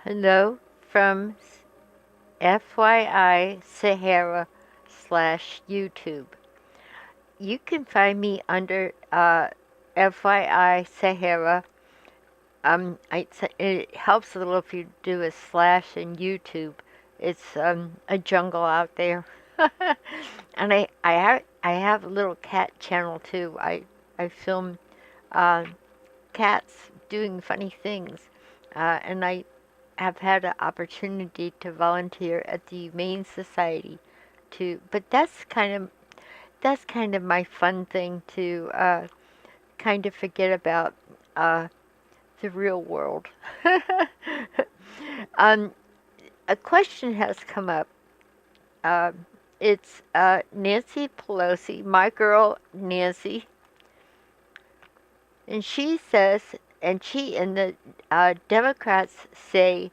Hello from FYI Sahara / YouTube. You can find me under FYI Sahara. It helps a little if you do a slash in YouTube. It's a jungle out there, and I have a little cat channel too. I film uh, cats doing funny things, and I have had an opportunity to volunteer at the Humane Society but that's kind of my fun thing to kind of forget about uh, the real world. um, a question has come up. Uh, it's Nancy Pelosi, my girl Nancy, and she says, and the Democrats say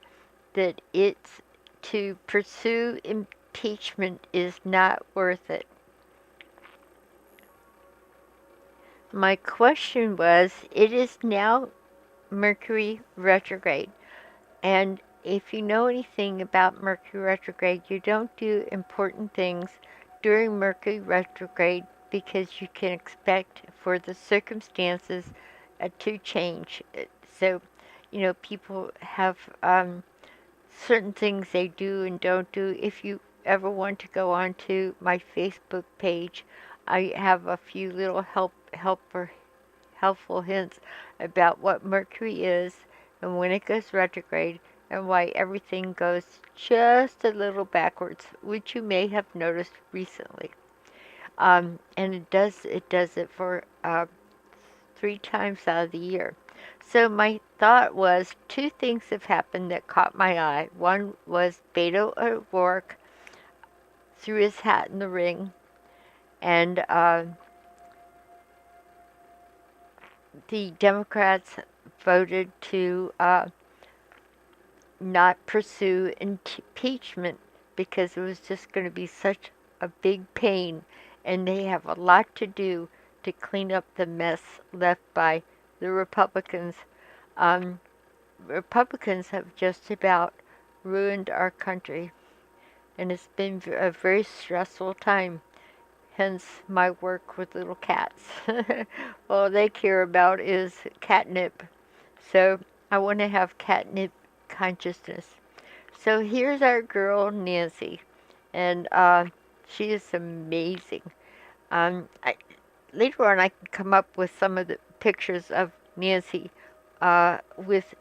that it's to pursue impeachment is not worth it. My question was, it is now Mercury retrograde, and if you know anything about Mercury retrograde, you don't do important things during Mercury retrograde because you can expect for the circumstances to change. So, people have certain things they do and don't do. If you ever want to go onto my Facebook page, I have a few little helpful hints about what Mercury is and when it goes retrograde and why everything goes just a little backwards, which you may have noticed recently. And it does it for 3 times out of the year. So my thought was two things have happened that caught my eye. One was Beto O'Rourke threw his hat in the ring, and the Democrats voted to not pursue impeachment because it was just going to be such a big pain, and they have a lot to do to clean up the mess left by the Republicans. Um, Republicans have just about ruined our country, and it's been a very stressful time. Hence my work with little cats. All they care about is catnip. So I want to have catnip consciousness. So here's our girl Nancy, and she is amazing. I, later on, I can come up with some of the pictures of Nancy with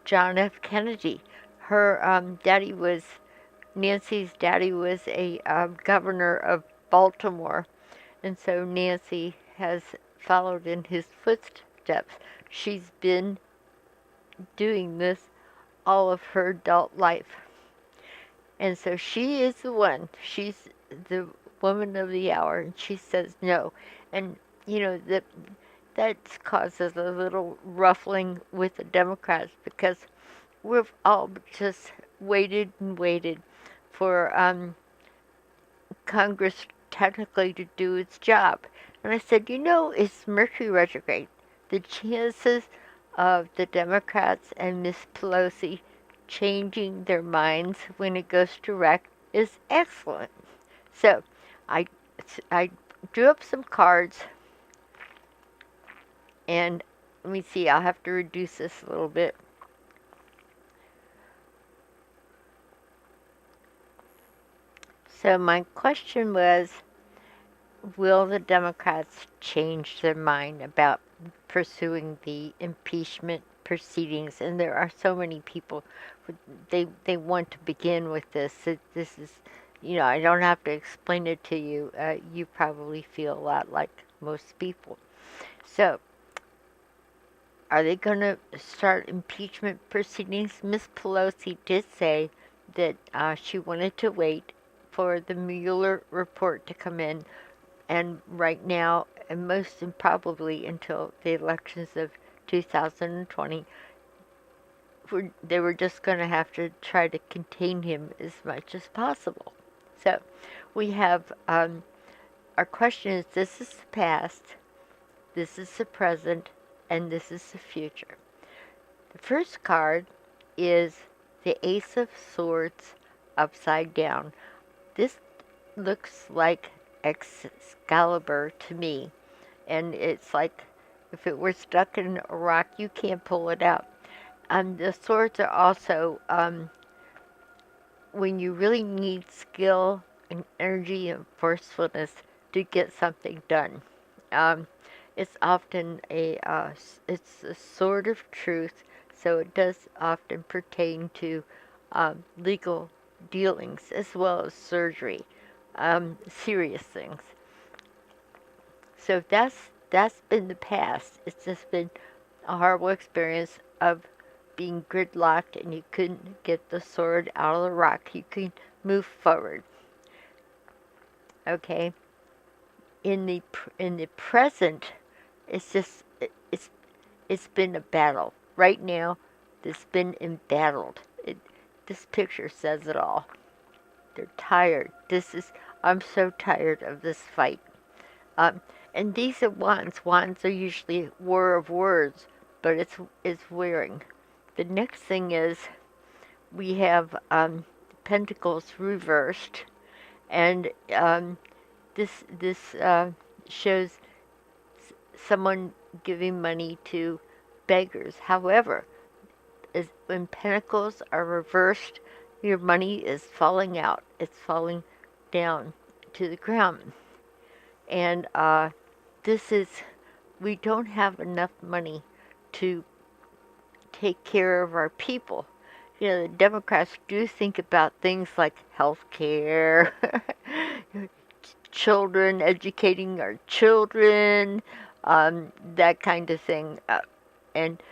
John F. Kennedy. Her Nancy's daddy was a governor of Baltimore, and so Nancy has followed in his footsteps. She's been doing this all of her adult life. And so she is the one. She's the woman of the hour, and she says no. And that causes a little ruffling with the Democrats because we've all just waited and waited for Congress technically to do its job. And I said, it's Mercury retrograde. The chances of the Democrats and Miss Pelosi changing their minds when it goes direct is excellent. So I, I drew up some cards, and let me see, I'll have to reduce this a little bit. So my question was, will the Democrats change their mind about pursuing the impeachment proceedings? And there are so many people, they want to begin with this. This is, I don't have to explain it to you. You probably feel a lot like most people. So, are they going to start impeachment proceedings? Miss Pelosi did say that she wanted to wait for the Mueller report to come in, and right now, and most probably until the elections of 2020, they were just going to have to try to contain him as much as possible. So we have our question is, this is the past, this is the present, and this is the future. The first card is the Ace of Swords upside down. This looks like Excalibur to me, and it's like if it were stuck in a rock, you can't pull it out. The swords are also when you really need skill and energy and forcefulness to get something done. Um, it's often it's a sword of truth, so it does often pertain to legal dealings as well as surgery, serious things. So that's been the past. It's just been a horrible experience of being gridlocked and you couldn't get the sword out of the rock. You could move forward. Okay. In the present, it's just it's been a battle. Right now, it's been embattled. This picture says it all. They're tired. I'm so tired of this fight. Um, and these are wands. Wands are usually war of words, but it's wearing. The next thing is we have Pentacles reversed, and this shows someone giving money to beggars. However, when Pentacles are reversed, your money is falling out. It's falling down to the ground, and we don't have enough money to take care of our people. You know, the Democrats do think about things like health care, children, educating our children, that kind of thing. And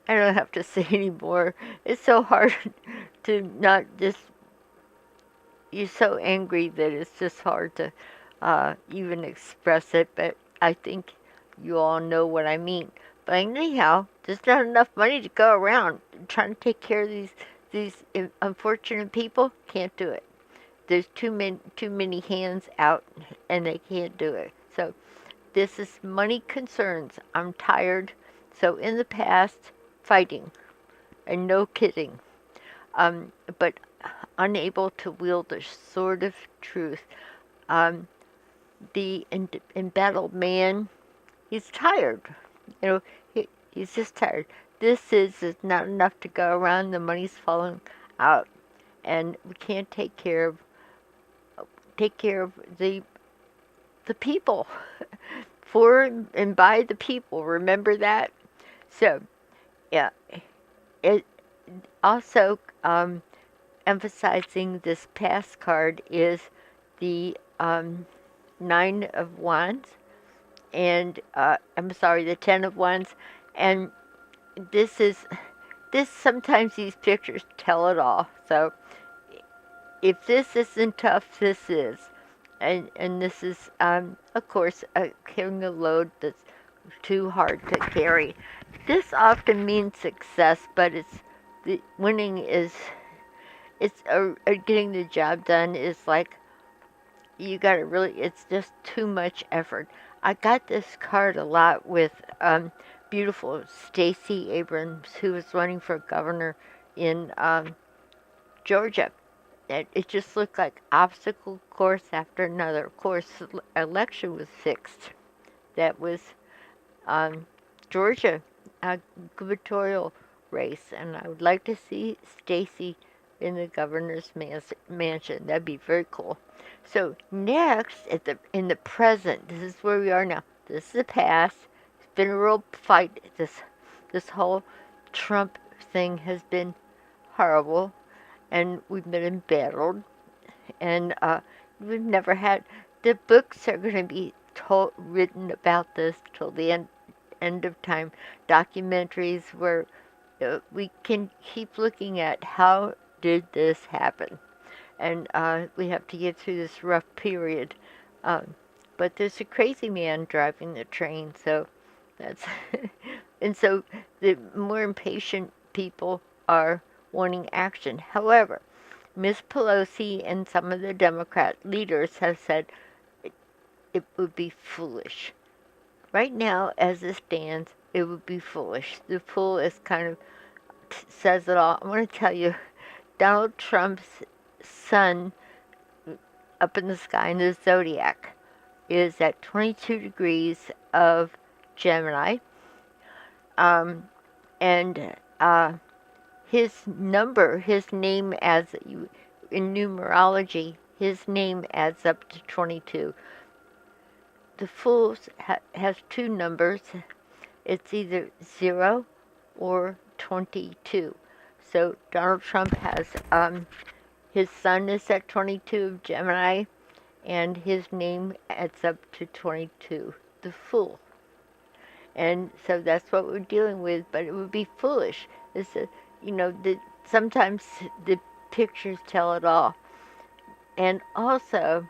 I don't have to say anymore. It's so hard to not just, you're so angry that it's just hard to even express it, but I think you all know what I mean. But anyhow, there's not enough money to go around. Trying to take care of these unfortunate people, can't do it. There's too many hands out, and they can't do it. So this is money concerns. I'm tired. So in the past, fighting, and no kidding. But unable to wield the sword of truth. The embattled man, he's tired. You know, he's just tired. This is not enough to go around. The money's falling out, and we can't take care of the people for and by the people. Remember that. So, yeah. It also emphasizing this past card is the Nine of Wands, and I'm sorry, the Ten of Wands, and this sometimes these pictures tell it all. So if this isn't tough, this is, and this is of course carrying a load that's too hard to carry. This often means success, but the winning is getting the job done is like you gotta really, it's just too much effort. I got this card a lot with beautiful Stacey Abrams, who was running for governor in Georgia. It just looked like obstacle course after another. Of course, the election was fixed. That was Georgia, a gubernatorial race, and I would like to see Stacey in the governor's mansion. That'd be very cool. So next, in the present, this is where we are now. This is the past. It's been a real fight. This whole Trump thing has been horrible, and we've been embattled, and we've never had. The books are going to be written about this till the end of time. Documentaries where we can keep looking at how did this happen, and we have to get through this rough period. But there's a crazy man driving the train, so that's and so the more impatient people are wanting action. However, Ms. Pelosi and some of the Democrat leaders have said it would be foolish. Right now, as it stands, it would be foolish. The fool is kind of says it all. I want to tell you, Donald Trump's sun up in the sky in the zodiac is at 22 degrees of Gemini, and his number, his name adds, in numerology, his name adds up to 22. The Fool has two numbers. It's either 0 or 22. So Donald Trump has, his sun is at 22 of Gemini, and his name adds up to 22, the Fool. And so that's what we're dealing with, but it would be foolish. It's a, sometimes the pictures tell it all. And also,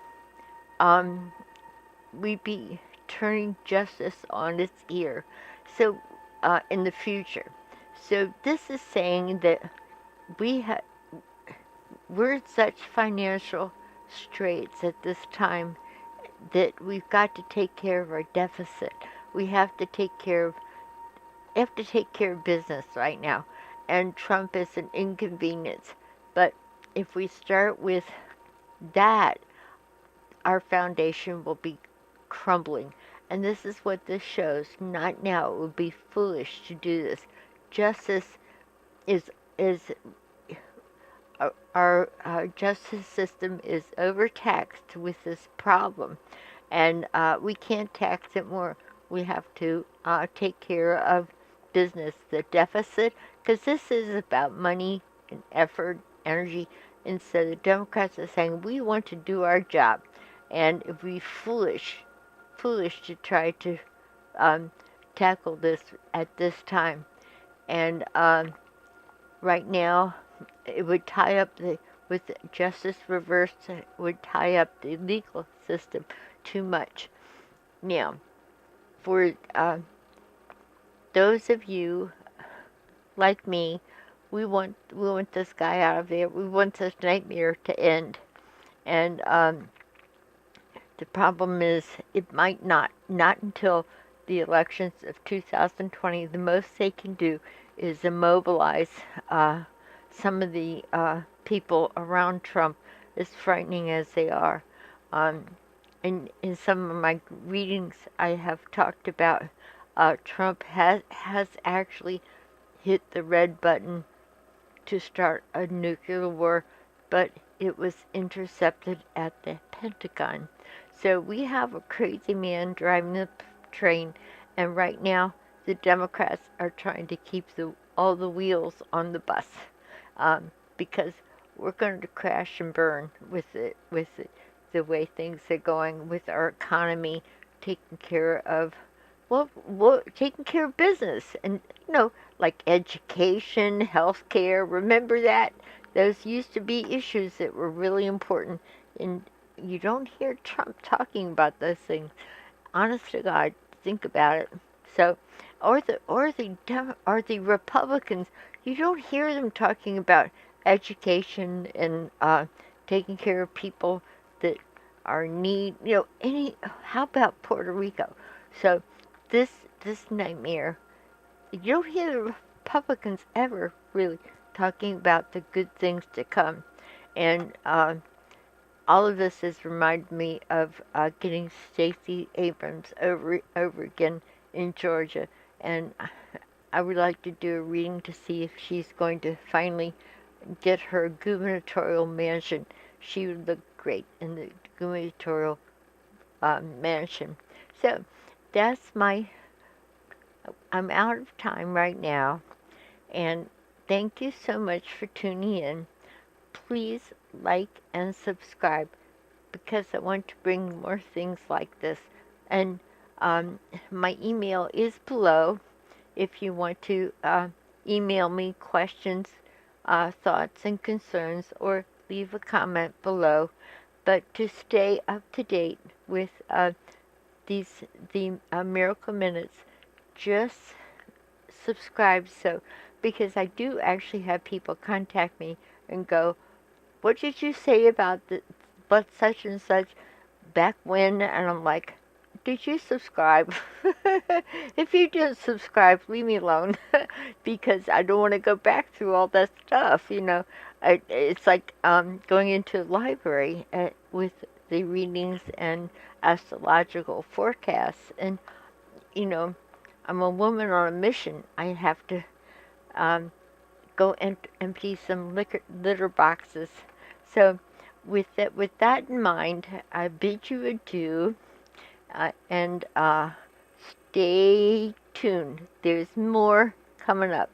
we'd be turning justice on its ear. So, in the future. So this is saying that we're in such financial straits at this time that we've got to take care of our deficit. We have to take care of business right now, and Trump is an inconvenience. But if we start with that, our foundation will be crumbling. And this is what this shows. Not now. It would be foolish to do this. Justice is our justice system is overtaxed with this problem, and we can't tax it more. We have to take care of business, the deficit, because this is about money and effort, energy. And so the Democrats are saying we want to do our job, and it would be foolish to try to tackle this at this time. And right now, it would tie up with justice reversed, it would tie up the legal system too much. Now, for those of you like me, we want this guy out of there. We want this nightmare to end. And the problem is, it might not until the elections of 2020. The most they can do is immobilize some of the people around Trump, as frightening as they are. In some of my readings, I have talked about Trump has actually hit the red button to start a nuclear war, but it was intercepted at the Pentagon. So we have a crazy man driving the train, and right now the Democrats are trying to keep all the wheels on the bus, because we're going to crash and burn with the way things are going, with our economy, taking care of taking care of business, and like education, health care. Remember that? Those used to be issues that were really important, and you don't hear Trump talking about those things. Honest to God, think about it. So, or the Republicans, you don't hear them talking about education and taking care of people that are in need. How about Puerto Rico? So, this nightmare. You don't hear the Republicans ever really talking about the good things to come. And all of this has reminded me of getting Stacey Abrams over again in Georgia. And I would like to do a reading to see if she's going to finally get her gubernatorial mansion. She would look great in the gubernatorial mansion. So that's I'm out of time right now, and thank you so much for tuning in. Please like and subscribe, because I want to bring more things like this. And my email is below if you want to email me questions, thoughts, and concerns, or leave a comment below. But to stay up to date with the Miracle Minutes, just subscribe. So, because I do actually have people contact me and go, what did you say about but such and such back when? And I'm like, did you subscribe? If you didn't subscribe, leave me alone because I don't want to go back through all that stuff. It's like going into a library with the readings and astrological forecasts. And, you know, I'm a woman on a mission. I have to um, go and empty some litter boxes. So, with that in mind, I bid you adieu, and stay tuned. There's more coming up.